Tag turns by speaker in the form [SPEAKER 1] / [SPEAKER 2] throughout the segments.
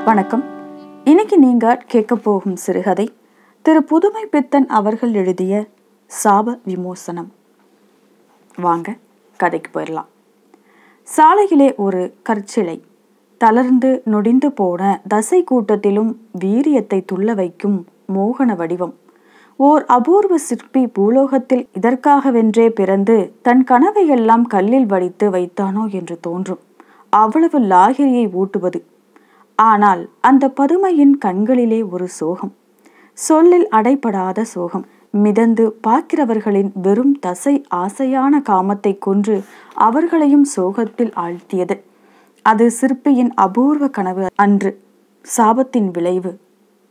[SPEAKER 1] வணக்கம். இன்னைக்கு நீங்க கேட்க போகும் சிறுகதை திரு புதுமை பித்தன் அவர்கள் எழுதிய சாப விமோசனம். வாங்க கதைக்கு போயிடலாம். சாலையிலே ஒரு கற்சிலை, தளர்ந்து நொடிந்து போன தசை கூட்டத்திலும் வீரியத்தை துள்ள வைக்கும் மோகன வடிவம். ஓர் அபூர்வ சிற்பி பூலோகத்தில் இதற்காகவென்றே பிறந்து தன் கனவையெல்லாம் கல்லில் வடித்து வைத்தானோ என்று தோன்றும். அவ்வளவு லாகிரியை ஊட்டுவது. ஆனால் அந்த பதுமையின் கண்களிலே ஒரு சோகம், சொல்லில் அடைபடாத சோகம். மிதந்து பார்க்கிறவர்களின் வெறும் தசை ஆசையான காமத்தை கொன்று அவர்களையும் சோகத்தில் ஆழ்த்தியது. அது சிற்பியின் அபூர்வ கனவு அன்று, சாபத்தின் விளைவு.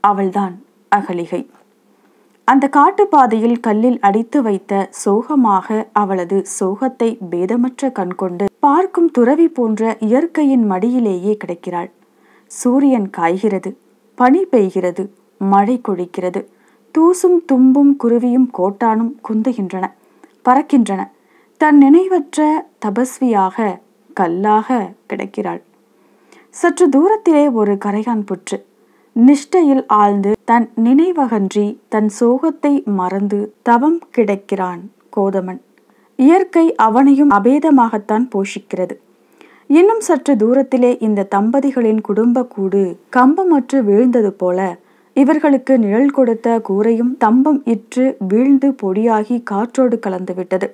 [SPEAKER 1] அவள்தான் அகலிகை. அந்த காட்டுப்பாதையில் கல்லில் அடித்து வைத்த சோகமாக அவளது சோகத்தை பேதமற்ற கண் கொண்டு பார்க்கும் துறவி போன்ற இயற்கையின் மடியிலேயே கிடக்கிறாள். சூரியன் காய்கிறது, பனி பெய்கிறது, மழை கொழிக்கிறது. தூசும் தும்பும் குருவியும் கோட்டானும் குந்துகின்றன, பறக்கின்றன. தன் நினைவற்ற தபஸ்வியாக கல்லாக கிடக்கிறாள். சற்று தூரத்திலே ஒரு கரையான் புற்று. நிஷ்டையில் ஆழ்ந்து தன் நினைவகன்றி தன் சோகத்தை மறந்து தவம் கிடக்கிறான் கோதமன். இயற்கை அவனையும் அபேதமாகத்தான் போஷிக்கிறது. இன்னும் சற்று தூரத்திலே இந்த தம்பதிகளின் குடும்ப கூடு கம்பமற்று வீழ்ந்தது போல இவர்களுக்கு நிழல் கொடுத்த கூரையும் தம்பம் இற்று வீழ்ந்து பொடியாகி காற்றோடு கலந்து விட்டது.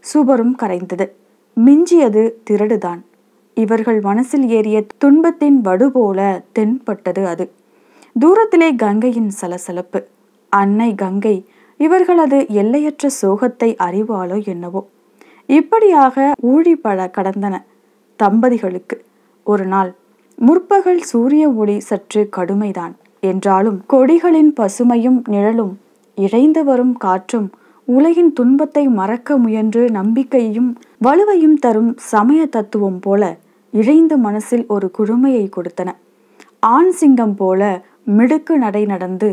[SPEAKER 1] சுவரும் கரைந்தது. மிஞ்சியது திரடுதான். இவர்கள் மனசில் ஏறிய துன்பத்தின் வடுபோல தென்பட்டது அது. தூரத்திலே கங்கையின் சலசலப்பு. அன்னை கங்கை இவர்களது எல்லையற்ற சோகத்தை அறிவாளோ என்னவோ. இப்படியாக ஊழிப்பட கடந்தன தம்பதிகளுக்கு. ஒரு நாள் முற்பகல் சூரிய ஒளி சற்று கடுமைதான் என்றாலும் கொடிகளின் பசுமையும் நிழலும் இழைந்து வரும் காற்றும் உலகின் துன்பத்தை மறக்க முயன்று நம்பிக்கையும் வலுவையும் தரும் சமய தத்துவம் போல இழைந்த மனசில் ஒரு குழுமையை கொடுத்தன. ஆண் சிங்கம் போல மிடுக்கு நடை நடந்து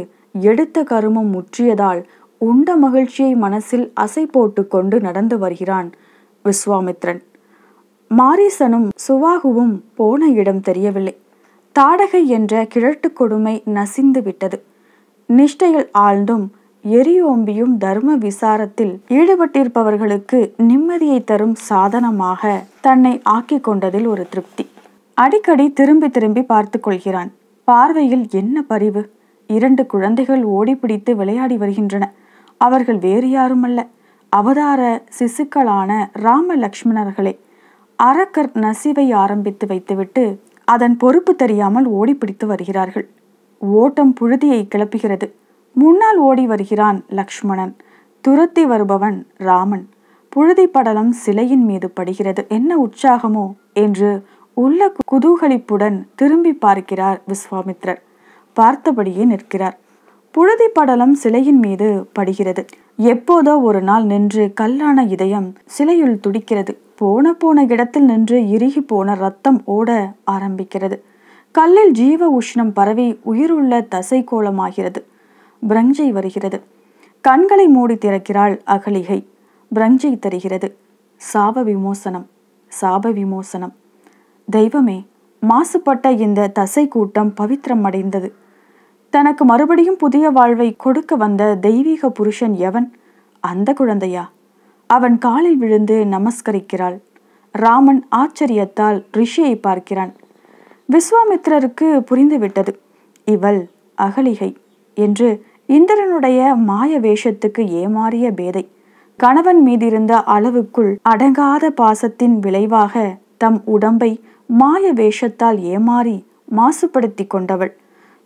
[SPEAKER 1] எடுத்த கருமம் முற்றியதால் உண்ட மகிழ்ச்சியை மனசில் அசை போட்டு கொண்டு நடந்து வருகிறான் விஸ்வாமித்ரன். மாரீசனும் சுவாகுவும் போன இடம் தெரியவில்லை. தாடகை என்ற கிழட்டு கொடுமை நசிந்து விட்டது. நிஷ்டையில் ஆழ்ந்தும் எரியோம்பியும் தர்ம விசாரத்தில் ஈடுபட்டிருப்பவர்களுக்கு நிம்மதியை தரும் சாதனமாக தன்னை ஆக்கி கொண்டதில் ஒரு திருப்தி. அடிக்கடி திரும்பி திரும்பி பார்த்து கொள்கிறான். பார்வையில் என்ன பரிவு! 2 குழந்தைகள் ஓடிப்பிடித்து விளையாடி வருகின்றன. அவர்கள் வேறு யாருமல்ல, அவதார சிசுக்களான ராம லக்ஷ்மணர்களே. அரக்கர் நசிவை ஆரம்பித்து வைத்துவிட்டு அதன் பொறுப்பு தெரியாமல் ஓடிப்பிடித்து வருகிறார்கள். ஓட்டம் புழுதியை கிளப்புகிறது. முன்னால் ஓடி வருகிறான் லக்ஷ்மணன், துரத்தி வருபவன் ராமன். புழுதி படலம் சிலையின் மீது படுகிறது. என்ன உற்சாகமோ என்று உள்ள குதூகலிப்புடன் திரும்பி பார்க்கிறார் விஸ்வாமித்ரர். பார்த்தபடியே நிற்கிறார். புழுதி படலம் சிலையின் மீது படுகிறது. எப்போதோ ஒரு நாள் நின்று கல்லான இதயம் சிலையுள் துடிக்கிறது. போன இடத்தில் நின்று இறுகி போன ரத்தம் ஓட ஆரம்பிக்கிறது. கல்லில் ஜீவ உஷ்ணம் பரவி உயிருள்ள தசை கோலமாகிறது. பிரஞ்சை வருகிறது. கண்களை மூடி திறக்கிறாள் அகலிகை. பிரஞ்சை தருகிறது. சாப விமோசனம், சாப விமோசனம். தெய்வமே, மாசுபட்ட இந்த தசை கூட்டம் பவித்திரம் அடைந்தது. தனக்கு மறுபடியும் புதிய வாழ்வை கொடுக்க வந்த தெய்வீக புருஷன் எவன்? அந்த குழந்தையா? அவன் காலில் விழுந்து நமஸ்கரிக்கிறாள். ராமன் ஆச்சரியத்தால் ரிஷியை பார்க்கிறான். விஸ்வாமித்ரருக்கு புரிந்துவிட்டது. இவள் அகலிகை என்று. இந்திரனுடைய மாய வேஷத்துக்கு ஏமாறிய பேதை. கணவன் மீதிருந்த அளவுக்குள் அடங்காத பாசத்தின் விளைவாக தம் உடம்பை மாய வேஷத்தால் ஏமாறி மாசுபடுத்தி கொண்டவள்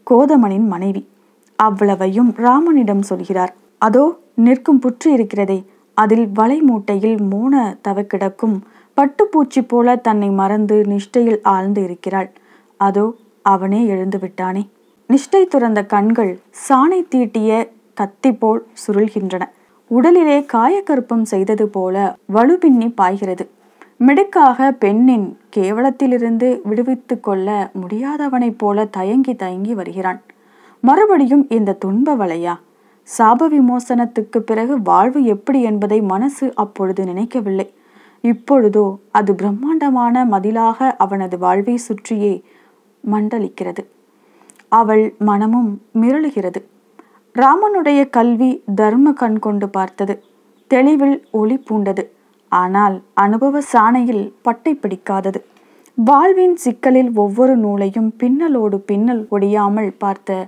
[SPEAKER 1] கோதமனின் மனைவி. அவ்வளவையும் ராமனிடம் சொல்கிறார். அதோ நிற்கும் புற்று இருக்கிறதே, அதில் வலை மூட்டையில் மோன தவக்கிடக்கும் பட்டுப்பூச்சி போல தன்னை மறந்து நிஷ்டையில் ஆழ்ந்து இருக்கிறாள். அதோ அவனே எழுந்து விட்டானே. நிஷ்டை துறந்த கண்கள் சாணை தீட்டிய கத்தி போல் சுருள்கின்றன. உடலிலே காயக்கற்பம் செய்தது போல வலுபின்னி பாய்கிறது. மிடுக்காக பெண்ணின் கேவலத்திலிருந்து விடுவித்து கொள்ள முடியாதவனைப் போல தயங்கி தயங்கி வருகிறான். மறுபடியும் இந்த துன்ப வலையா? சாப விமோசனத்துக்கு பிறகு வாழ்வு எப்படி என்பதை மனசு அப்பொழுது நினைக்கவில்லை. இப்பொழுதோ அது பிரம்மாண்டமான மதிலாக அவனது வாழ்வை சுற்றியே மண்டலிக்கிறது. அவள் மனமும் மிரளுகிறது. ராமனுடைய கல்வி தர்ம கண் கொண்டு பார்த்தது, தெளிவில் ஒளி பூண்டது. ஆனால் அனுபவ சாணையில் பட்டை பிடிக்காதது. வாழ்வின் சிக்கலில் ஒவ்வொரு நூலையும் பின்னலோடு பின்னல் ஒடியாமல் பார்த்த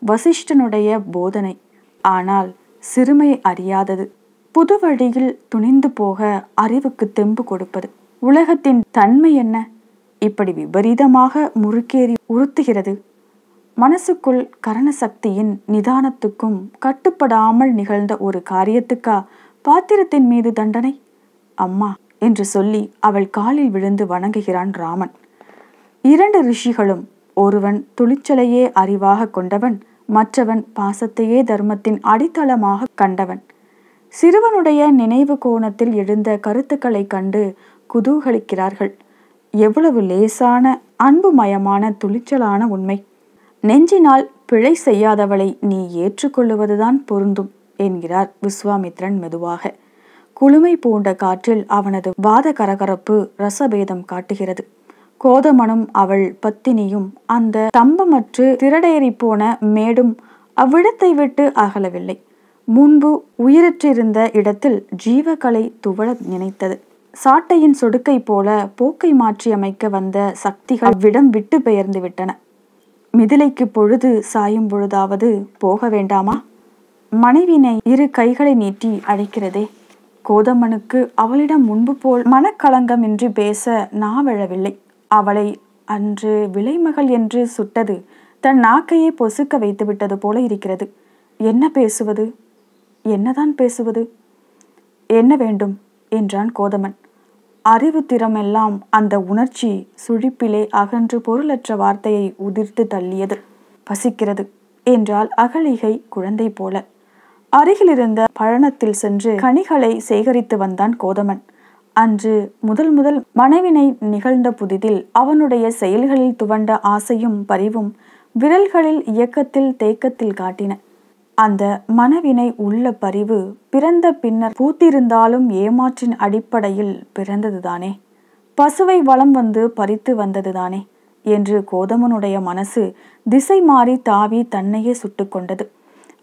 [SPEAKER 1] வசிஷ்டனுடைய போதனை ஆனால் சிறுமை அறியாதது. புது வழியில் துணிந்து போக அறிவுக்கு தெம்பு கொடுப்பது. உலகத்தின் தன்மை என்ன இப்படி விபரீதமாக முறுக்கேறி உறுத்துகிறது? மனசுக்குள் கரணசக்தியின் நிதானத்துக்கும் கட்டுப்படாமல் நிகழ்ந்த ஒரு காரியத்துக்கா பாத்திரத்தின் மீது தண்டனை? அம்மா என்று சொல்லி அவள் காலில் விழுந்து வணங்குகிறான் ராமன். 2 ரிஷிகளும், ஒருவன் துணிச்சலையே அறிவாக கொண்டவன், மற்றவன் பாசத்தையே தர்மத்தின் அடித்தளமாக கண்டவன். சிறுவனுடைய நினைவு கோணத்தில் எழுந்த கருத்துக்களை கண்டு குதூகலிக்கிறார்கள். எவ்வளவு லேசான அன்புமயமான துணிச்சலான உண்மை! நெஞ்சினால் பிழை செய்யாதவளை நீ ஏற்றுக்கொள்ளுவதுதான் பொருந்தும் என்கிறார் விஸ்வாமித்ரன் மெதுவாக. குளுமை பூண்ட காற்றில் அவனது வாத கரகரப்பு ரசபேதம் காட்டுகிறது. கோதமனும் அவள் பத்தினியும் அந்த தம்பமற்று திரடேறி போன மேடும் அவ்விடத்தை விட்டு அகலவில்லை. முன்பு உயிரற்றிருந்த இடத்தில் ஜீவகலை துவள நினைத்தது. சாட்டையின் சொடுக்கை போல போக்கை மாற்றி அமைக்க வந்த சக்திகள் விடம் விட்டு பெயர்ந்து விட்டன. மிதிலைக்கு பொழுது சாயும் பொழுதாவது போக வேண்டாமா? மனைவினை 2 கைகளை நீட்டி அழைக்கிறதே. கோதமனுக்கு அவளிடம் முன்பு போல் மனக்களங்கமின்றி பேச நாவழவில்லை. அவளை அன்று விலைமகள் என்று சுட்டது தன் நாக்கையே பொசுக்க வைத்து விட்டது போல இருக்கிறது. என்ன பேசுவது? என்னதான் பேசுவது? என்ன வேண்டும் என்றான் கோதமன். அறிவு திறமெல்லாம் அந்த உணர்ச்சி சுழிப்பிலே அகன்று பொருளற்ற வார்த்தையை உதிர்த்து தள்ளியது. பசிக்கிறது என்றால் அகலிகை குழந்தை போல. அருகிலிருந்த பழனத்தில் சென்று கனிகளை சேகரித்து வந்தான் கோதமன். அன்று முதல் மனைவினை நிகழ்ந்த புதிதில் அவனுடைய செயல்களில் துவண்ட ஆசையும் பரிவும் விரல்களில் இயக்கத்தில் தேக்கத்தில் காட்டின. அந்த மனவினை உள்ள பரிவு பிறந்த பின்னர் பூத்திருந்தாலும் ஏமாற்றின் அடிப்படையில் பிறந்ததுதானே, பசுவை வலம் வந்து பறித்து வந்ததுதானே என்று கோதமனுடைய மனசு திசை மாறி தாவி தன்னையே சுட்டு கொண்டது.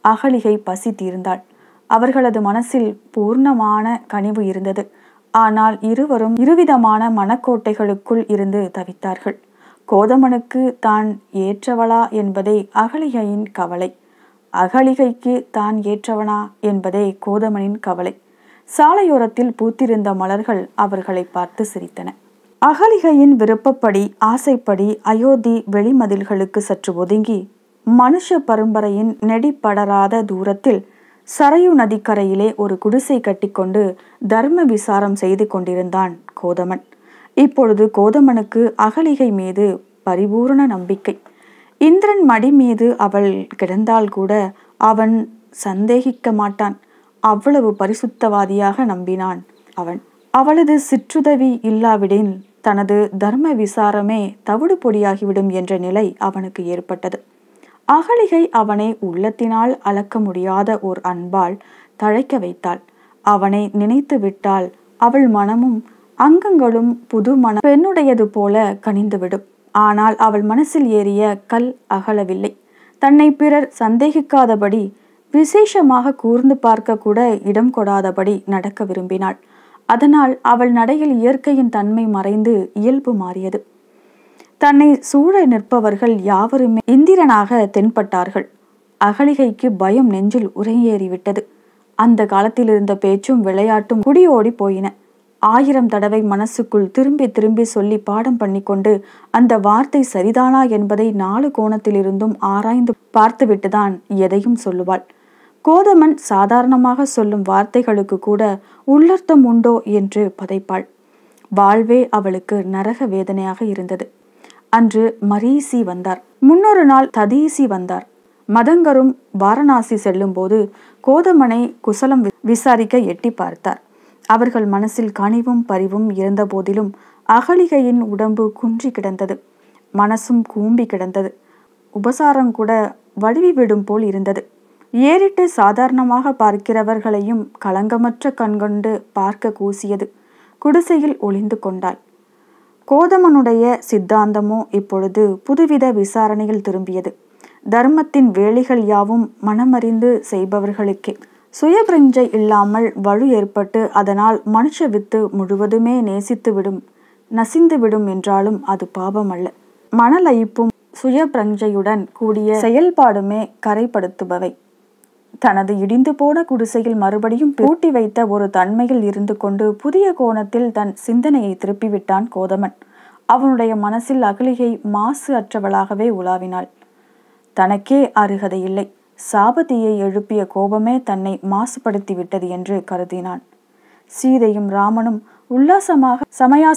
[SPEAKER 1] அகலிகை பசி தீர்ந்தாள். அவர்களது மனசில் பூர்ணமான கனிவு இருந்தது. ஆனால் இருவரும் இருவிதமான மனக்கோட்டைகளுக்குள் இருந்து தவித்தார்கள். கோதமனுக்கு தான் ஏற்றவளா என்பதே அகலிகையின் கவலை, அகலிகைக்கு தான் ஏற்றவனா என்பதே கோதமனின் கவலை. சாலையோரத்தில் பூத்திருந்த மலர்கள் அவர்களை பார்த்து சிரித்தன. அகலிகையின் விருப்பப்படி ஆசைப்படி அயோத்தி வெளிமதில்களுக்கு சற்று ஒதுங்கி மனுஷ பரம்பரையின் நெடிப்படராத தூரத்தில் சரையு நதிக்கரையிலே ஒரு குடிசை கட்டிக்கொண்டு தர்ம விசாரம் செய்து கொண்டிருந்தான் கோதமன். இப்பொழுது கோதமனுக்கு அகலிகை மீது பரிபூர்ண நம்பிக்கை. இந்திரன் மடி மீது அவள் கிடந்தால் கூட அவன் சந்தேகிக்க மாட்டான். அவ்வளவு பரிசுத்தவாதியாக நம்பினான் அவன். அவளது சிற்றுதவி இல்லாவிடின் தனது தர்ம விசாரமே தவிடு பொடியாகிவிடும் என்ற நிலை அவனுக்கு ஏற்பட்டது. அகலிகை அவனை உள்ளத்தினால் அளக்க முடியாத ஓர் அன்பால் தழைக்க வைத்தாள். அவனை நினைத்து விட்டால் அவள் மனமும் அங்கங்களும் புது மன பெண்ணுடையது போல கனிந்துவிடும். ஆனால் அவள் மனசில் ஏறிய கல் அகலவில்லை. தன்னை பிறர் சந்தேகிக்காதபடி, விசேஷமாக கூர்ந்து பார்க்க கூட இடம் கொடாதபடி நடக்க விரும்பினாள். அதனால் அவள் நடையில் இயற்கையின் தன்மை மறைந்து இயல்பு மாறியது. தன்னை சூழ நிற்பவர்கள் யாவருமே இந்திரனாக தென்பட்டார்கள். அகலிகைக்கு பயம் நெஞ்சில் உரையேறிவிட்டது. அந்த காலத்தில் இருந்த பேச்சும் விளையாட்டும் குடியோடி போயின. 1000 தடவை மனசுக்குள் திரும்பி திரும்பி சொல்லி பாடம் பண்ணிக்கொண்டு அந்த வார்த்தை சரிதானா என்பதை 4 கோணத்திலிருந்தும் ஆராய்ந்து பார்த்துவிட்டுதான் எதையும் சொல்லுவாள். கோதமன் சாதாரணமாக சொல்லும் வார்த்தைகளுக்கு கூட உள்ளர்த்தம் உண்டோ என்று பதைப்பாள். வாழ்வே அவளுக்கு நரக வேதனையாக இருந்தது. அன்று மரீசி வந்தார். முன்னொரு நாள் ததீசி வந்தார். மதங்கரும் வாரணாசி செல்லும் போது கோதமனை குசலம் விசாரிக்க எட்டி பார்த்தார். அவர்கள் மனசில் கனிவும் பரிவும் இருந்த போதிலும் அகலிகையின் உடம்பு குன்றி கிடந்தது. மனசும் கூம்பி கிடந்தது. உபசாரம் கூட வழுவி விடும் போல் இருந்தது. ஏறிட்டு சாதாரணமாக பார்க்கிறவர்களையும் களங்கமற்ற கண்கொண்டு பார்க்க கூசியது. குடிசையில் ஒளிந்து கொண்டாள். கோதமனுடைய சித்தாந்தமோ இப்பொழுது புதுவித விசாரணையில் திரும்பியது. தர்மத்தின் வேலைகள் யாவும் மனமறிந்து செய்பவர்களுக்கே. சுயபிரஞ்சை இல்லாமல் வலு ஏற்பட்டு அதனால் மனுஷ வித்து முழுவதுமே நசிந்துவிடும் என்றாலும் அது பாபமல்ல. மனலயிப்பும் சுயபிரஞ்சையுடன் கூடிய செயல்பாடுமே கரைப்படுத்துபவை. தனது இடிந்து போன குடிசையில் மறுபடியும் பூட்டி வைத்த ஒரு தன்மையில் இருந்து கொண்டு புதிய கோணத்தில் தன் சிந்தனையை திருப்பிவிட்டான் கோதமன். அவனுடைய மனசில் அகலிகை மாசு அற்றவளாகவே உலாவினாள். தனக்கே அருகதையில்லை. சாபதியை எழுப்பிய கோபமே தன்னை மாசுபடுத்தி விட்டது என்று கருதினான். சீதையும் ராமனும் உல்லாசமாக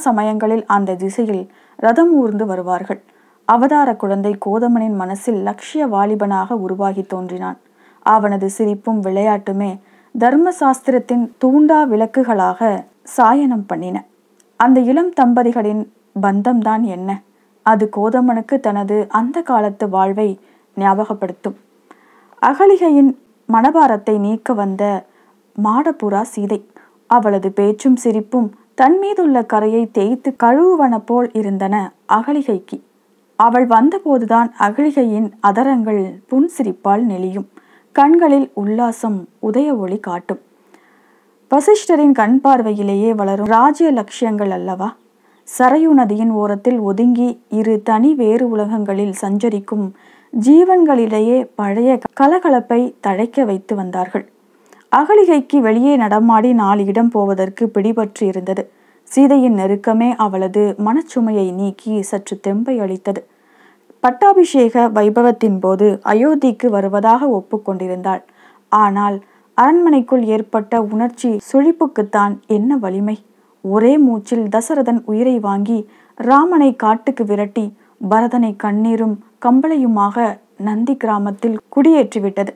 [SPEAKER 1] சமயங்களில் அந்த திசையில் ரதம் ஊர்ந்து வருவார்கள். அவதார குழந்தை கோதமனின் மனசில் லட்சிய வாலிபனாக உருவாகி தோன்றினான். அவனது சிரிப்பும் விளையாட்டுமே தர்ம சாஸ்திரத்தின் தூண்டா விளக்குகளாக சாயனம் பண்ணின. அந்த இளம் தம்பதிகளின் பந்தம்தான் என்ன? அது கோதமனுக்கு தனது அந்த காலத்து வாழ்வை ஞாபகப்படுத்தும். அகலிகையின் மனபாரத்தை நீக்க வந்த மாடப்புறா சீதை. அவளது பேச்சும் சிரிப்பும் தன் மீதுள்ள கரையை தேய்த்து கழுவுவன போல் இருந்தன அகலிகைக்கு. அவள் வந்தபோதுதான் அகலிகையின் அதரங்கள் புன்சிரிப்பால் நெளியும். கண்களில் உல்லாசம் உதய ஒளி காட்டும். வசிஷ்டரின் கண் பார்வையிலேயே வளரும் ராஜ்ய லட்சியங்கள் அல்லவா? சரையு நதியின் ஓரத்தில் ஒதுங்கி இரு தனி வேறு உலகங்களில் சஞ்சரிக்கும் ஜீவன்களிடையே பழைய கலகலப்பை தழைக்க வைத்து வந்தார்கள். அகலிகைக்கு வெளியே நடமாடி 4 இடம் போவதற்கு பிடிபற்றி இருந்தது. சீதையின் நெருக்கமே அவளது மனச்சுமையை நீக்கி சற்று தெம்பை அளித்தது. பட்டாபிஷேக வைபவத்தின் போது அயோத்திக்கு வருவதாக ஒப்புக்கொண்டிருந்தாள். ஆனால் அரண்மனைக்குள் ஏற்பட்ட உணர்ச்சி சுழிப்புக்குத்தான் என்ன வலிமை! ஒரே மூச்சில் தசரதன் உயிரை வாங்கி ராமனை காட்டுக்கு விரட்டி பரதனை கண்ணீரும் கம்பளையுமாக நந்தி கிராமத்தில் குடியேற்றிவிட்டது.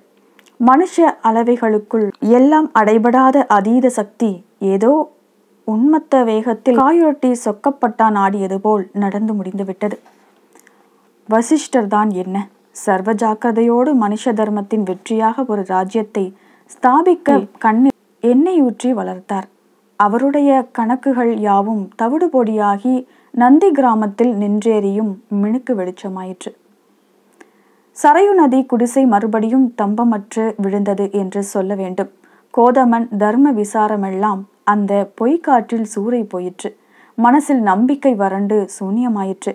[SPEAKER 1] மனுஷ அளவைகளுக்குள் எல்லாம் அடைபடாத அதீத சக்தி ஏதோ உன்மத்த வேகத்தில் காயுரட்டி சொக்கப்பட்டான் ஆடியது போல் நடந்து முடிந்துவிட்டது. வசிஷ்டர் தான் என்ன சர்வ ஜாக்கிரதையோடு மனுஷ தர்மத்தின் வெற்றியாக ஒரு ராஜ்யத்தை ஸ்தாபிக்க கண்ணில் எண்ணெய் ஊற்றி வளர்த்தார். அவருடைய கணக்குகள் யாவும் தவிடு பொடியாகி நந்தி கிராமத்தில் நின்றேறியும் மினுக்கு வெளிச்சமாயிற்று. சரையு நதி குடிசை மறுபடியும் தம்பமற்று விழுந்தது என்று சொல்ல வேண்டும். கோதமன் தர்ம விசாரமெல்லாம் அந்த பொய்க்காற்றில் சூறை போயிற்று. மனசில் நம்பிக்கை வறண்டு சூன்யமாயிற்று.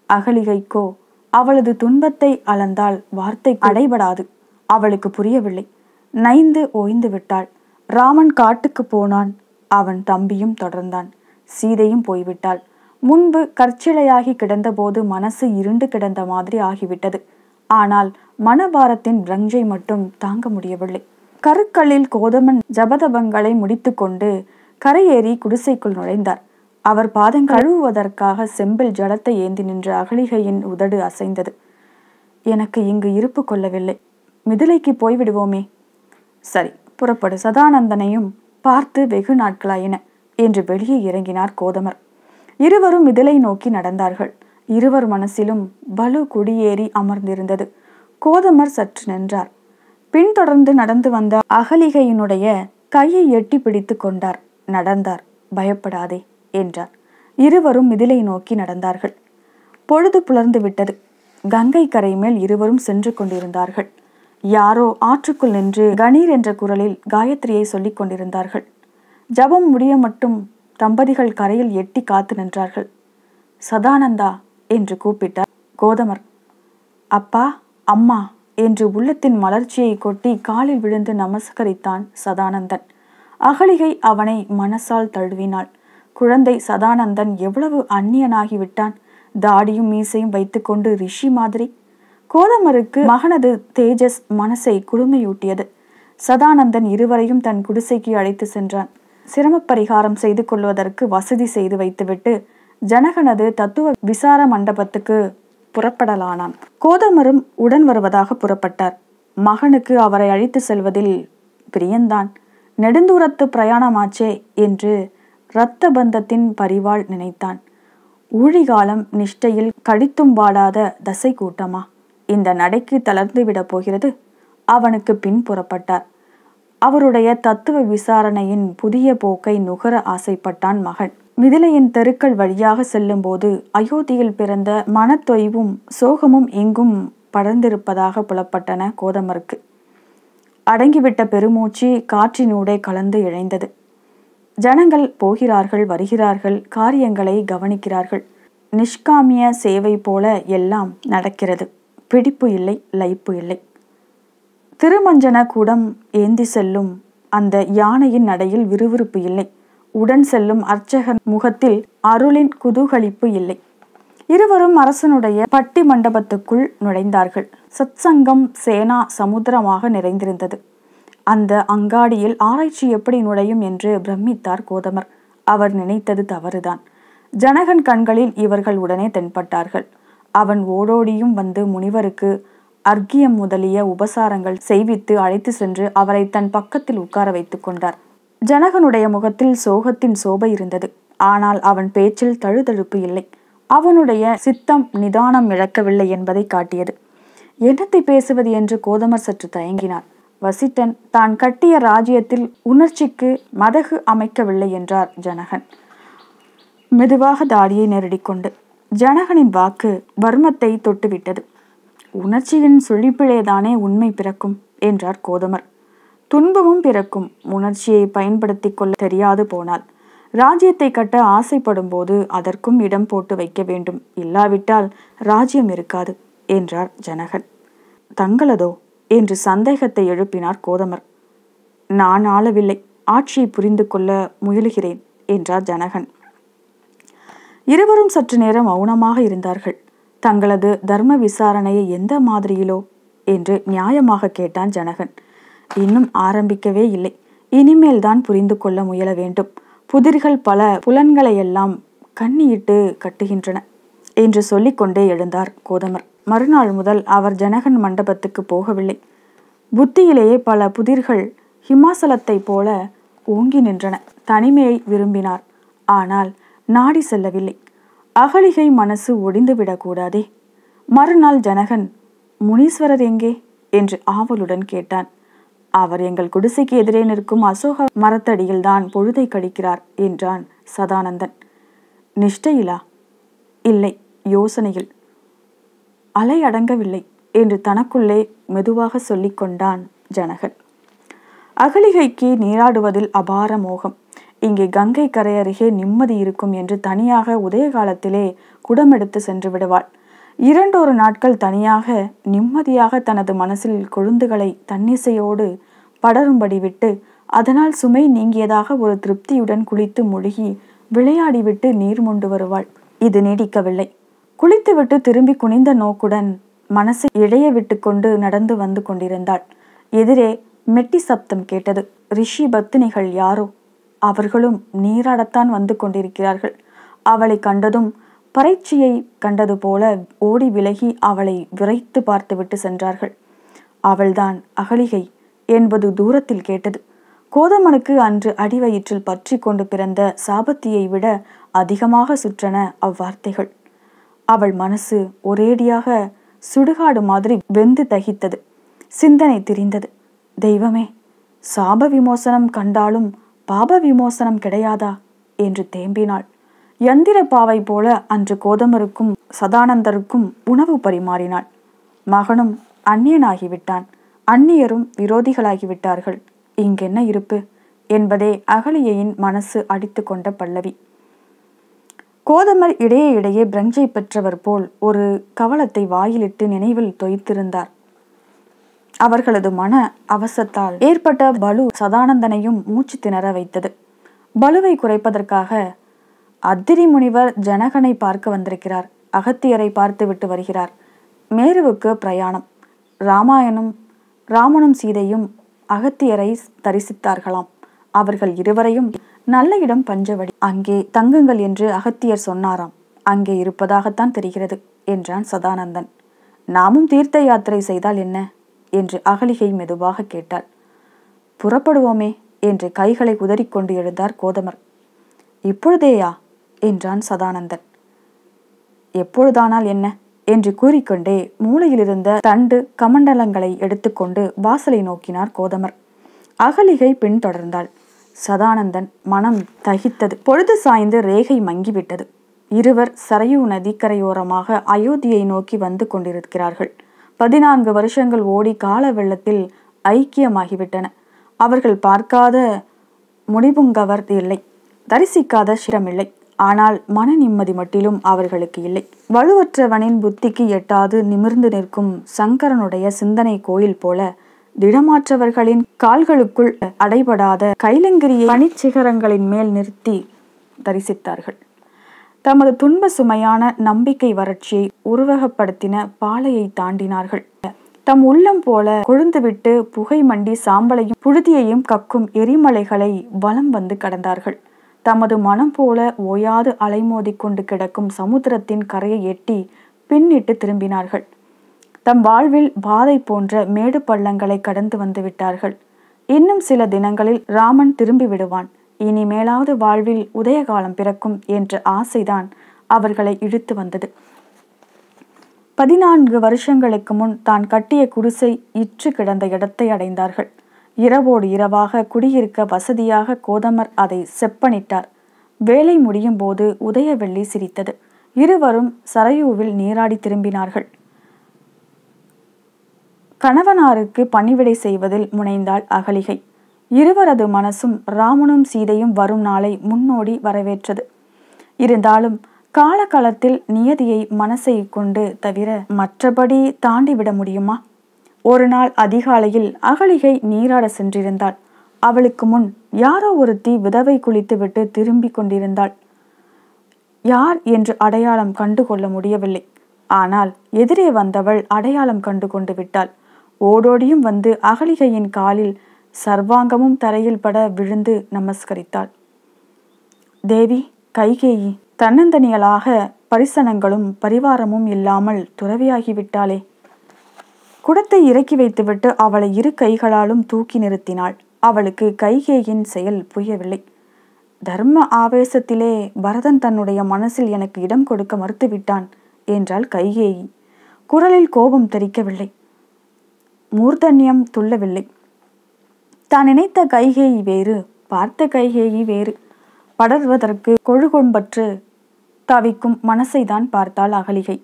[SPEAKER 1] அகலிகைக்கோ அவளது துன்பத்தை அளந்தால் வார்த்தை அடைபடாது. அவளுக்கு புரியவில்லை. நைந்து ஓய்ந்து விட்டாள். ராமன் காட்டுக்கு போனான். அவன் தம்பியும் தொடர்ந்தான். சீதையும் போய்விட்டாள். முன்பு கற்சிலையாகி கிடந்தபோது மனசு இருண்டு கிடந்த மாதிரி ஆகிவிட்டது. ஆனால் மனபாரத்தின் பிரஞ்சை மட்டும் தாங்க முடியவில்லை. கருக்கல்லில் கோதமன் ஜபதபங்களை முடித்து கொண்டு கரையேறி குடிசைக்குள் நுழைந்தார். அவர் பாதங்கள் கழுவுவதற்காக செம்பில் ஜலத்தை ஏந்தி நின்ற அகலிகையின் உதடு அசைந்தது. எனக்கு இங்கு இருப்பு கொள்ளவில்லை. மிதிலைக்கு போய்விடுவோமே. சரி, புறப்படு. சதானந்தனையும் பார்த்து வெகு நாட்களாயின என்று வெளியே இறங்கினார் கோதமர். இருவரும் மிதிலை நோக்கி நடந்தார்கள். இருவர் மனசிலும் பலு குடியேறி அமர்ந்திருந்தது. கோதமர் சற்று நின்றார். பின்தொடர்ந்து நடந்து வந்த அகலிகையினுடைய கையை எட்டி பிடித்து கொண்டார். நடந்தார். பயப்படாதே என்றார். இருவரும் மிதிலை நோக்கி நடந்தார்கள். பொழுது புலர்ந்து விட்டது. கங்கை கரை மேல் இருவரும் சென்று கொண்டிருந்தார்கள். யாரோ ஆற்றுக்குள் நின்று கணீர் என்ற குரலில் காயத்ரியை சொல்லிக் கொண்டிருந்தார்கள். ஜபம் முடிய மட்டும் தம்பதிகள் கரையில் எட்டி காத்து நின்றார்கள். சதானந்தா என்று கூப்பிட்டார் கோதமர். அப்பா, அம்மா என்று உள்ளத்தின் மலர்ச்சியை கொட்டி காலில் விழுந்து நமஸ்கரித்தான் சதானந்தன். அகலிகை அவனை மனசால் தழுவினாள். குழந்தை சதானந்தன் எவ்வளவு அந்நியனாகிவிட்டான். தாடியும் மீசையும் வைத்துக்கொண்டு ரிஷி மாதிரி. கோதமருக்கு மகனது தேஜஸ் மனசை குளுமையூட்டியது. சதானந்தன் இருவரையும் தன் குடிசைக்கு அழைத்து சென்றான். சிரமப்பரிகாரம் செய்து கொள்வதற்கு வசதி செய்து வைத்துவிட்டு ஜனகனது தத்துவ விசார மண்டபத்துக்கு புறப்படலானான். கோதமரும் உடன் வருவதாக புறப்பட்டார். மகனுக்கு அவரை அழைத்து செல்வதில் பிரியந்தான். நெடுந்தூரத்து பிரயாணமாச்சே என்று இரத்த பந்தத்தின் பரிவாள் நினைத்தான். ஊழிகாலம் நிஷ்டையில் கடித்தும் வாடாத தசை கூட்டமா இந்த நடைக்கு தளர்ந்து விட போகிறது? அவனுக்கு பின் புறப்பட்டார். அவருடைய தத்துவ விசாரணையின் புதிய போக்கை நுகர ஆசைப்பட்டான் மகன். மிதிலையின் தெருக்கள் வழியாக செல்லும் போது அயோத்தியில் பிறந்த மனத்தொய்வும் சோகமும் எங்கும் படர்ந்திருப்பதாக புலப்பட்டன கோதமருக்கு. அடங்கிவிட்ட பெருமூச்சு காற்றினூடே கலந்து இழைந்தது. ஜனங்கள் போகிறார்கள், வருகிறார்கள், காரியங்களை கவனிக்கிறார்கள். நிஷ்காமிய சேவை போல எல்லாம் நடக்கிறது. பிடிப்பு இல்லை, லைப்பு இல்லை. திருமஞ்சன கூடம் ஏந்தி செல்லும் அந்த யானையின் நடையில் விறுவிறுப்பு இல்லை. உடன் செல்லும் அர்ச்சகன் முகத்தில் அருளின் குதூகலிப்பு இல்லை. இருவரும் அரசனுடைய பட்டி மண்டபத்துக்குள் நுழைந்தார்கள். சத்சங்கம் சேனா சமுத்திரமாக நிறைந்திருந்தது. அந்த அங்காடியில் ஆராய்ச்சி எப்படி நுழையும் என்று பிரமித்தார் கோதமர். அவர் நினைத்தது தவறுதான். ஜனகன் கண்களில் இவர்கள் உடனே தென்பட்டார்கள். அவன் ஓடோடியும் வந்து முனிவருக்கு அர்க்கியம் முதலிய உபசாரங்கள் செய்வித்து அழைத்து சென்று அவரை தன் பக்கத்தில் உட்கார வைத்துக் கொண்டார். ஜனகனுடைய முகத்தில் சோகத்தின் சோபை இருந்தது. ஆனால் அவன் பேச்சில் தழுதழுப்பு இல்லை. அவனுடைய சித்தம் நிதானம் இழக்கவில்லை என்பதை காட்டியது. என்னத்தை பேசுவது என்று கோதமர் சற்று தயங்கினார். வசிட்டன் தான் கட்டிய ராஜ்யத்தில் உணர்ச்சிக்கு மதகு அமைக்கவில்லை என்றார் ஜனகன், மெதுவாக தாடியை நெருடிக்கொண்டு. ஜனகனின் வாக்கு வர்மத்தை தொட்டுவிட்டது. உணர்ச்சியின் சுழிப்பிலேதானே உண்மை பிறக்கும் என்றார் கோதமர். துன்பமும் பிறக்கும், உணர்ச்சியை பயன்படுத்தி கொள்ள தெரியாது போனால். ராஜ்யத்தை கட்ட ஆசைப்படும் போது அதற்கும் இடம் போட்டு வைக்க வேண்டும். இல்லாவிட்டால் ராஜ்யம் இருக்காது என்றார் ஜனகன். தங்களதோ என்று சந்தேகத்தை எழுப்பினார் கோதமர். நான் ஆளவில்லை, ஆட்சியை புரிந்து கொள்ள முயலுகிறேன் என்றார் ஜனகன். இருவரும் சற்று நேரம் மௌனமாக இருந்தார்கள். தங்களது தர்ம விசாரணையை எந்த மாதிரியிலோ என்று நியாயமாக கேட்டான் ஜனகன். இன்னும் ஆரம்பிக்கவே இல்லை, இனிமேல் தான் புரிந்து கொள்ள முயல வேண்டும். புதிர்கள் பல புலன்களையெல்லாம் கண்ணியிட்டு கட்டுகின்றன என்று சொல்லிக்கொண்டே எழுந்தார் கோதமர். மறுநாள் முதல் அவர் ஜனகன் மண்டபத்துக்கு போகவில்லை. புத்தியிலேயே பல புதிர்கள் ஹிமாசலத்தை போல ஓங்கி நின்றன. தனிமையை விரும்பினார், ஆனால் நாடி செல்லவில்லை. அகலிகை மனசு ஒடிந்துவிடக்கூடாதே. மறுநாள் ஜனகன், முனீஸ்வரர் எங்கே என்று ஆவலுடன் கேட்டான். அவர் எங்கள் குடிசைக்கு எதிரே நிற்கும் அசோக மரத்தடியில்தான் பொழுதை கழிக்கிறார் என்றான் சதானந்தன். நிஷ்டையிலா? இல்லை, யோசனையில். அலை அடங்கவில்லை என்று தனக்குள்ளே மெதுவாக சொல்லிக் கொண்டான் ஜனகன். அகலிகைக்கு நீராடுவதில் அபார மோகம். இங்கே கங்கை கரை அருகே நிம்மதி இருக்கும் என்று தனியாக உதய காலத்திலே குடமெடுத்து சென்று விடுவாள். 2 நாட்கள் தனியாக நிம்மதியாக தனது மனசில் கொழுந்துகளை தன்னிசையோடு படரும்படி விட்டு அதனால் சுமை நீங்கியதாக ஒரு திருப்தியுடன் குளித்து முழுகி விளையாடிவிட்டு நீர் மொண்டு வருவாள். இது நீடிக்கவில்லை. குளித்துவிட்டு திரும்பி குனிந்த நோக்குடன் மனசை இழைய விட்டு கொண்டு நடந்து வந்து கொண்டிருந்தாள். எதிரே மெட்டி சப்தம் கேட்டது. ரிஷி பக்தினிகள் யாரோ, அவர்களும் நீராடத்தான் வந்து கொண்டிருக்கிறார்கள். அவளை கண்டதும் பறைச்சியை கண்டது போல ஓடி விலகி அவளை விரைத்து பார்த்துவிட்டு சென்றார்கள். அவள்தான் அகலிகை என்பது தூரத்தில் கேட்டது. கோதமனுக்கு அன்று அடிவயிற்றில் பற்றி கொண்டு பிறந்த சாபத்தியை விட அதிகமாக சுற்றன அவ்வார்த்தைகள். அவள் மனசு ஒரேடியாக சுடுகாடு மாதிரி வெந்து தகித்தது. சிந்தனை திரிந்தது. தெய்வமே, சாப விமோசனம் கண்டாலும் பாப விமோசனம் கிடையாதா என்று தேம்பினாள். யந்திர பாவை போல அன்று கோதமருக்கும் சதானந்தருக்கும் உணவு பரிமாறினாள். மகனும் அந்நியனாகிவிட்டான். அந்நியரும் விரோதிகளாகிவிட்டார்கள். இங்கென்ன இருப்பு என்பதே அகலிகையின் மனசு அடித்து கொண்ட பல்லவி. கோதமர் இடையே இடையே பிரஞ்சை பெற்றவர் போல் ஒரு கவலத்தை வாயிலிட்டு நினைவில் தொய்த்திருந்தார். அவர்களது மன அவசத்தால் ஏற்பட்ட பலு சதானந்தனையும் மூச்சு திணற வைத்தது. பலுவை குறைப்பதற்காக அத்திரி முனிவர் ஜனகனை பார்க்க வந்திருக்கிறார். அகத்தியரை பார்த்து விட்டு வருகிறார். மேருவுக்கு பிரயாணம். ராமனும் சீதையும் அகத்தியரை தரிசித்தார்களாம். அவர்கள் இருவரையும் நல்ல இடம் பஞ்சவடி, அங்கே தங்குங்கள் என்று அகத்தியர் சொன்னாராம். அங்கே இருப்பதாகத்தான் தெரிகிறது என்றான் சதானந்தன். நாமும் தீர்த்த யாத்திரை செய்தால் என்ன என்று அகலிகை மெதுவாக கேட்டாள். புறப்படுவோமே என்று கைகளை உதறிக்கொண்டு எழுந்தார் கோதமர். இப்பொழுதேயா என்றான் சதானந்தன். எப்பொழுதானால் என்ன என்று கூறிக்கொண்டே மூளையிலிருந்த தண்டு கமண்டலங்களை எடுத்துக்கொண்டு வாசலை நோக்கினார் கோதமர். அகலிகை பின்தொடர்ந்தாள். சதானந்தன் மனம் தகித்தது. பொழுது சாய்ந்து ரேகை மங்கிவிட்டது. இருவர் சரையு நதிக்கரையோரமாக அயோத்தியை நோக்கி வந்து கொண்டிருக்கிறார்கள். 14 வருஷங்கள் ஓடி கால வெள்ளத்தில் ஐக்கியமாகிவிட்டன. அவர்கள் பார்க்காத முடிவுங்கவர் இல்லை, தரிசிக்காத சிரமில்லை. ஆனால் மன நிம்மதி மட்டிலும் அவர்களுக்கு இல்லை. வலுவற்றவனின் புத்திக்கு எட்டாது நிமிர்ந்து நிற்கும் சங்கரனுடைய சிந்தனை கோயில் போல திடமாற்றவர்களின் கால்களுக்குள் அடைபடாத கைலங்கிரியை பனிச்சிகரங்களின் மேல் நிறுத்தி தரிசித்தார்கள். தமது துன்ப சுமையான நம்பிக்கை வறட்சியை உருவகப்படுத்தின பாலையை தாண்டினார்கள். தம் உள்ளம் போல கொழுந்துவிட்டு புகை மண்டி சாம்பலையும் புழுதியையும் கக்கும் எரிமலைகளை வலம் வந்து கடந்தார்கள். தமது மனம் போல ஓயாது அலைமோதி கொண்டு கிடக்கும் சமுத்திரத்தின் கரையை எட்டி பின்னிட்டு திரும்பினார்கள். தம் வாழ்வில் பாதை போன்ற மேடு பள்ளங்களை கடந்து வந்து விட்டார்கள். இன்னும் சில தினங்களில் ராமன் திரும்பி விடுவான். இனிமேலாவது வாழ்வில் உதயகாலம் பிறக்கும் என்ற ஆசைதான் அவர்களை இழுத்து வந்தது. 14 வருஷங்களுக்கு முன் தான் கட்டிய குடிசை இற்று கிடந்த இடத்தை அடைந்தார்கள். இரவோடு இரவாக குடியிருக்க வசதியாக கோதமர் அதை செப்பனிட்டார். வேலை முடியும் போது உதயவெள்ளி சிரித்தது. இருவரும் சரையூவில் நீராடி திரும்பினார்கள். கணவனாருக்கு பணிவிடை செய்வதில் முனைந்தாள் அகலிகை. இருவரது மனசும் ராமனும் சீதையும் வரும் நாளை முன்னோடி வரவேற்றது. இருந்தாலும் காலகாலத்தில் நியதியை மனசை கொண்டு தவிர மற்றபடி தாண்டிவிட முடியுமா? ஒரு நாள் அதிகாலையில் அகலிகை நீராட சென்றிருந்தாள். அவளுக்கு முன் யாரோ ஒருத்தி விதவை குளித்துவிட்டு திரும்பி கொண்டிருந்தாள். யார் என்று அடையாளம் கண்டு கொள்ள முடியவில்லை. ஆனால் எதிரே வந்தவள் அடையாளம் கண்டு கொண்டு விட்டாள். ஓடோடியும் வந்து அகலிகையின் காலில் சர்வாங்கமும் தரையில் பட விழுந்து நமஸ்கரித்தாள். தேவி, கைகேயி தன்னந்தனியலாக பரிசனங்களும் பரிவாரமும் இல்லாமல் துறவியாகிவிட்டாளே. குடத்தை இறக்கி வைத்துவிட்டு அவளை இரு கைகளாலும் தூக்கி நிறுத்தினாள். அவளுக்கு கைகேயின் செயல் புரியவில்லை. தர்ம ஆவேசத்திலே பரதன் தன்னுடைய மனசில் எனக்கு இடம் கொடுக்க மறுத்துவிட்டான் என்றாள் கைகேயி. குரலில் கோபம் தெரிக்கவில்லை, மூர்தன்யம் துள்ளவில்லை. தான் நினைத்த கைகேயி வேறு, பார்த்த கைகேயி வேறு. படர்வதற்கு கொழுகொம்பற்று தவிக்கும் மனசைதான் பார்த்தாள் அகலிகை.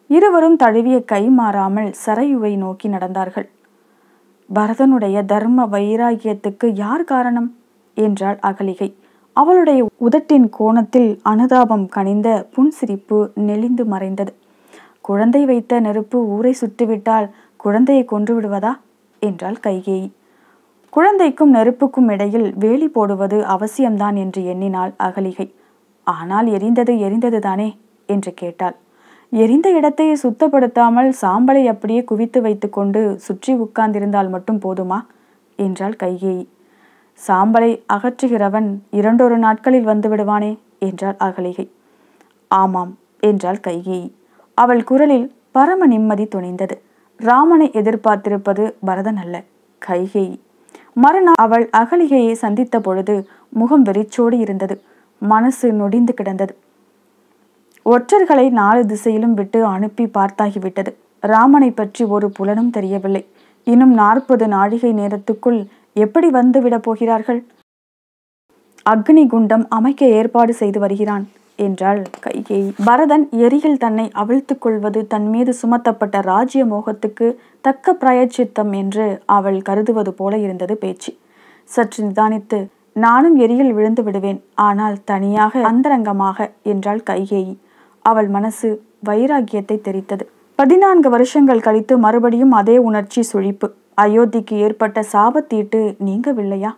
[SPEAKER 1] இருவரும் தழுவிய கை மாறாமல் சரையுவை நோக்கி நடந்தார்கள். பரதனுடைய தர்ம வைராகியத்துக்கு யார் காரணம் என்றாள் அகலிகை. அவளுடைய உதட்டின் கோணத்தில் அனுதாபம் கனிந்த புன்சிரிப்பு நெளிந்து மறைந்தது. குழந்தை வைத்த நெருப்பு ஊரை சுட்டுவிட்டால் குழந்தையை கொன்று விடுவதா என்றாள் கைகேயி. குழந்தைக்கும் நெருப்புக்கும் இடையில் வேலி போடுவது அவசியம்தான் என்று எண்ணினாள் அகலிகை. ஆனால் எரிந்தது எரிந்ததுதானே என்று கேட்டாள். எரிந்த இடத்தை சுத்தப்படுத்தாமல் சாம்பலை அப்படியே குவித்து வைத்து கொண்டு சுற்றி உட்கார்ந்திருந்தால் மட்டும் போதுமா என்றாள் கைகேயி. சாம்பலை அகற்றுகிறவன் 2 நாட்களில் வந்து விடுவானே என்றாள் அகலிகை. ஆமாம் என்றாள் கைகேயி. அவள் குரலில் பரம நிம்மதி துணிந்தது. ராமனை எதிர்பார்த்திருப்பது பரதன் அல்ல, கைகேயி. மறுநாள் அவள் அகலிகையை சந்தித்த பொழுது முகம் வெறிச்சோடு இருந்தது. மனசு நொடிந்து கிடந்தது. ஒற்றர்களை 4 திசையிலும் விட்டு அனுப்பி பார்த்தாகிவிட்டது. ராமனை பற்றி ஒரு புலனும் தெரியவில்லை. இன்னும் 40 நாழிகை நேரத்துக்குள் எப்படி வந்து விட போகிறார்கள்? அக்னி குண்டம் அமைக்க ஏற்பாடு செய்து வருகிறான் என்றாள் கைகேயி. பரதன் எரியில் தன்னை அவிழ்த்து கொள்வது தன் மீது சுமத்தப்பட்ட ராஜ்ய மோகத்துக்கு தக்க பிராயச்சித்தம் என்று அவள் கருதுவது போல இருந்தது பேச்சு. சற்று நிதானித்து, நானும் எரியில் விழுந்து விடுவேன், ஆனால் தனியாக, அந்தரங்கமாக என்றாள் கைகேயி. அவள் மனசு வைராகியத்தை தெரித்தது. 14 வருஷங்கள் கழித்து மறுபடியும் அதே உணர்ச்சி சுழிப்பு. அயோத்திக்கு ஏற்பட்ட சாபத்தீட்டு நீங்கவில்லையா?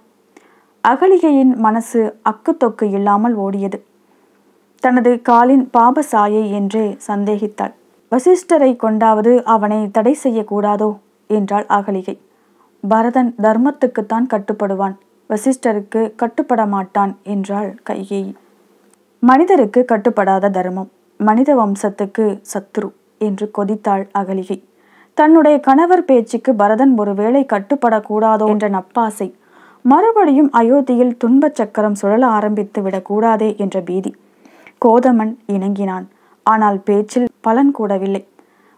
[SPEAKER 1] அகலிகையின் மனசு அக்குத்தொக்கு இல்லாமல் ஓடியது. தனது காலின் பாபசாயை என்றே சந்தேகித்தாள். வசிஷ்டரை கொண்டாவது அவனை தடை செய்யக்கூடாதோ என்றாள் அகலிகை. பரதன் தர்மத்துக்குத்தான் கட்டுப்படுவான், வசிஷ்டருக்கு கட்டுப்பட மாட்டான் என்றாள் கைகேயி. மனிதருக்கு கட்டுப்படாத தர்மம் மனித வம்சத்துக்கு சத்துரு என்று கொதித்தாள் அகலிகை. தன்னுடைய கணவர் பேச்சுக்கு பரதன் ஒருவேளை கட்டுப்படக்கூடாதோ என்ற நப்பாசை, மறுபடியும் அயோத்தியில் துன்பச் சக்கரம் சுழல ஆரம்பித்து விடக்கூடாதே என்ற பீதி. கோதமன் இணங்கினான். ஆனால் பேச்சில் பலன் கூடவில்லை.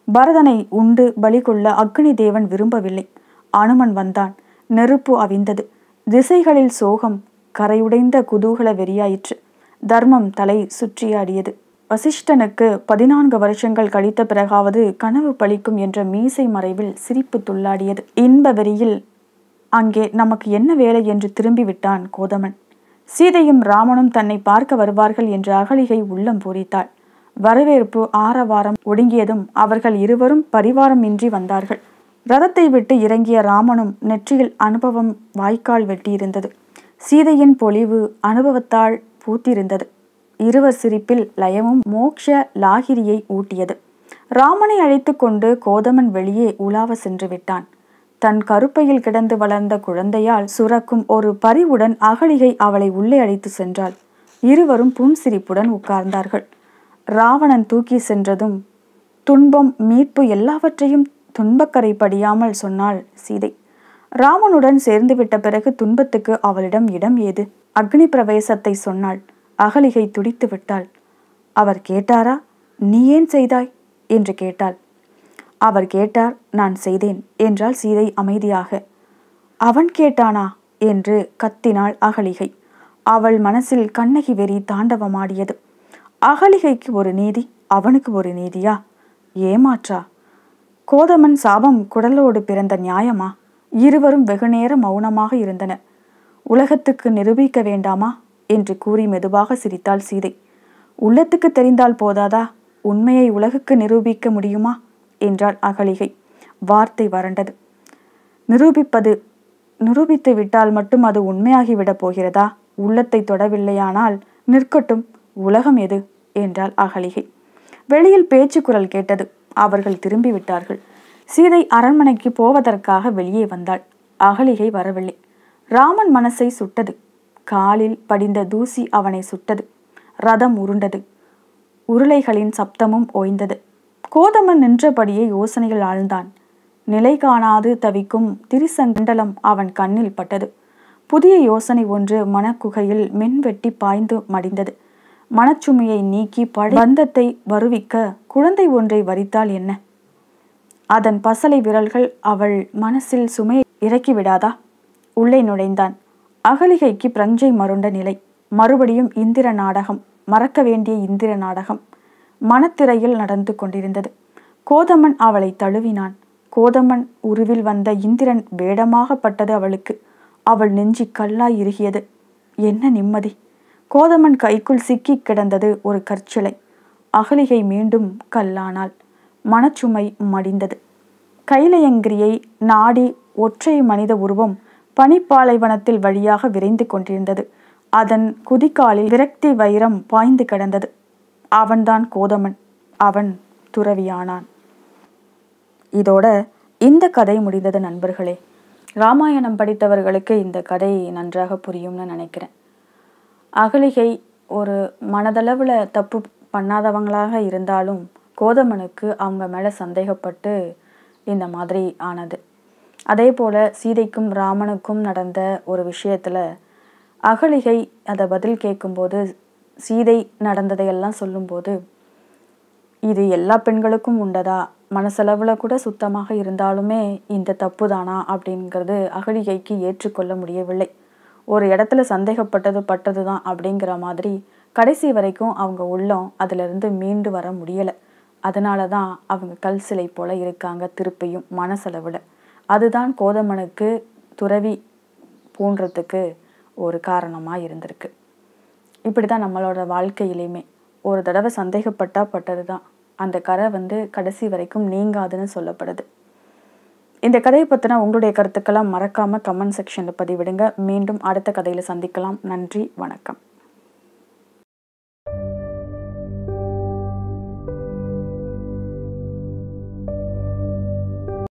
[SPEAKER 1] பரதனை உண்டு பலி கொள்ள அக்னி தேவன் விரும்பவில்லை. அனுமன் வந்தான். நெருப்பு அவிந்தது. திசைகளில் சோகம் கரையுடைந்த குதூகல வெறியாயிற்று. தர்மம் தலை சுற்றியாடியது. வசிஷ்டனுக்கு 14 வருஷங்கள் கழித்த பிறகாவது கனவு பலிக்கும் என்ற மீசை மறைவில் சிரிப்பு துள்ளாடியது. இன்ப வெறியில் அங்கே நமக்கு என்ன வேலை என்று திரும்பிவிட்டான் கோதமன். சீதையும் ராமனும் தன்னை பார்க்க வருவார்கள் என்று அகலிகை உள்ளம் பூரித்தாள். வரவேற்பு ஆரவாரம் ஒடுங்கியதும் அவர்கள் இருவரும் பரிவாரம் இன்றி வந்தார்கள். ரதத்தை விட்டு இறங்கிய ராமனும் நெற்றியில் அனுபவம் வாய்க்கால் வெட்டியிருந்தது. சீதையின் பொலிவு அனுபவத்தால் பூத்திருந்தது. இருவர் சிரிப்பில் லயமும் மோக்ஷ லாகிரியை ஊட்டியது. ராமனை அழைத்து கொண்டு கோதமன் வெளியே உலாவ சென்று விட்டான். தன் கருப்பையில் கிடந்து வளர்ந்த குழந்தையால் சுரக்கும் ஒரு பரிவுடன் அகலிகை அவளை உள்ளே அழைத்து சென்றாள். இருவரும் புன்சிரிப்புடன் உட்கார்ந்தார்கள். ராவணன் தூக்கி சென்றதும் துன்பம் மீட்பு எல்லாவற்றையும் துன்பக்கரை படியாமல் சொன்னாள் சீதை. ராமனுடன் சேர்ந்துவிட்ட பிறகு துன்பத்துக்கு அவளிடம் இடம் ஏது? அக்னி பிரவேசத்தை சொன்னாள். அகலிகை துடித்து விட்டாள். அவர் கேட்டாரா? நீ ஏன் செய்தாய் என்று கேட்டாள். அவர் கேட்டார், நான் செய்தேன் என்றாள் சீதை அமைதியாக. அவன் கேட்டானா என்று கத்தினாள் அகலிகை. அவள் மனசில் கண்ணகி வெறி தாண்டவமாடியது. அகலிகைக்கு ஒரு நீதி, அவனுக்கு ஒரு நீதியா? ஏமாற்றா? கோதமன் சாபம் குடலோடு பிறந்த நியாயமா? இருவரும் வெகுநேர மௌனமாக இருந்தனர். உலகத்துக்கு நிரூபிக்க வேண்டாமா என்று கூறி மெதுவாக சிரித்தாள் சீதை. உள்ளத்துக்கு தெரிந்தால் போதாதா? உண்மையை உலகுக்கு நிரூபிக்க முடியுமா என்றாள் அகலிகை. வார்த்தை வறண்டது. நிரூபித்து விட்டால் மட்டும் அது உண்மையாகிவிடப் போகிறதா? உள்ளத்தை தொடவில்லையானால் நிற்கட்டும், உலகம் எது என்றாள் அகலிகை. வெளியில் பேச்சு குரல் கேட்டது. அவர்கள் திரும்பி விட்டார்கள். சீதை அரண்மனைக்கு போவதற்காக வெளியே வந்தாள். அகலிகை வரவில்லை. ராமன் மனசை சுட்டது. காலில் படிந்த தூசி அவனை சுட்டது. ரதம் உருண்டது. உருளைகளின் சப்தமும் ஓய்ந்தது. கோதமன் நின்றபடியே யோசனைகள் ஆழ்ந்தான். நிலை காணாது தவிக்கும் திரிசங்கண்டலம் அவன் கண்ணில் பட்டது. புதிய யோசனை ஒன்று மனக்குகையில் மின்வெட்டி பாய்ந்து மடிந்தது. மனச்சுமையை நீக்கி பந்தத்தை வருவிக்க குழந்தை ஒன்றை வரித்தால் என்ன? அதன் பசலை விரல்கள் அவள் மனசில் சுமையை இறக்கிவிடாதா? உள்ளே நுழைந்தான். அகலிகைக்கு பிரஞ்சை மருண்ட நிலை. மறுபடியும் இந்திர நாடகம், மறக்க வேண்டிய இந்திர நாடகம் மனத்திரையில் நடந்து கொண்டிருந்தது. கோதமன் அவளை தழுவினான். கோதமன் உருவில் வந்த இந்திரன் வேடமாகப்பட்டது அவளுக்கு. அவள் நெஞ்சி கல்லாய் இறுகியது. என்ன நிம்மதி! கோதமன் கைக்குள் சிக்கி கிடந்தது ஒரு கற்சிலை. அகலிகை மீண்டும் கல்லானாள். மனச்சுமை மடிந்தது. கைலயங்கிரியை நாடி ஒற்றை மனித உருவம் பனிப்பாலைவனத்தில் வழியாக விரைந்து கொண்டிருந்தது. அதன் குதிகாலில் விரக்தி வைரம் பாய்ந்து கிடந்தது. அவன்தான் கோதமன். அவன் துறவியானான். இதோட இந்த கதை முடிந்தது நண்பர்களே. ராமாயணம் படித்தவர்களுக்கு இந்த கதை நன்றாக புரியும்னு நினைக்கிறேன். அகலிகை ஒரு மனதளவில் தப்பு பண்ணாதவங்களாக இருந்தாலும் கோதமனுக்கு அவங்க மேலே சந்தேகப்பட்டு இந்த மாதிரி ஆனது. அதே போல் சீதைக்கும் ராமனுக்கும் நடந்த ஒரு விஷயத்தில் அகலிகை அதை பதில் கேட்கும்போது சீதை நடந்ததையெல்லாம் சொல்லும்போது இது எல்லா பெண்களுக்கும் உண்டதா, மனசளவில் கூட சுத்தமாக இருந்தாலுமே இந்த தப்பு தானா அப்படிங்கிறது அகலிகைக்கு ஏற்றுக்கொள்ள முடியவில்லை. ஒரு இடத்துல சந்தேகப்பட்டது பட்டது தான் அப்படிங்கிற மாதிரி கடைசி வரைக்கும் அவங்க உள்ளம் அதிலிருந்து மீண்டு வர முடியலை. அதனால தான் அவங்க கல் சிலை போல இருக்காங்க திருப்பியும் மனசளவில். அதுதான் கோதமனுக்கு துறவி பூன்றதுக்கு ஒரு காரணமாக இருந்திருக்கு. இப்படி தான் நம்மளோட வாழ்க்கையிலையுமே ஒரு தடவை சந்தேகப்பட்டா பட்டது தான், அந்த கரை கடைசி வரைக்கும் நீங்காதுன்னு சொல்லப்படுது. இந்த கதையை பற்றின உங்களுடைய கருத்துக்கெல்லாம் மறக்காமல் கமெண்ட் செக்ஷனில் பதிவிடுங்க. மீண்டும் அடுத்த கதையில் சந்திக்கலாம். நன்றி, வணக்கம்.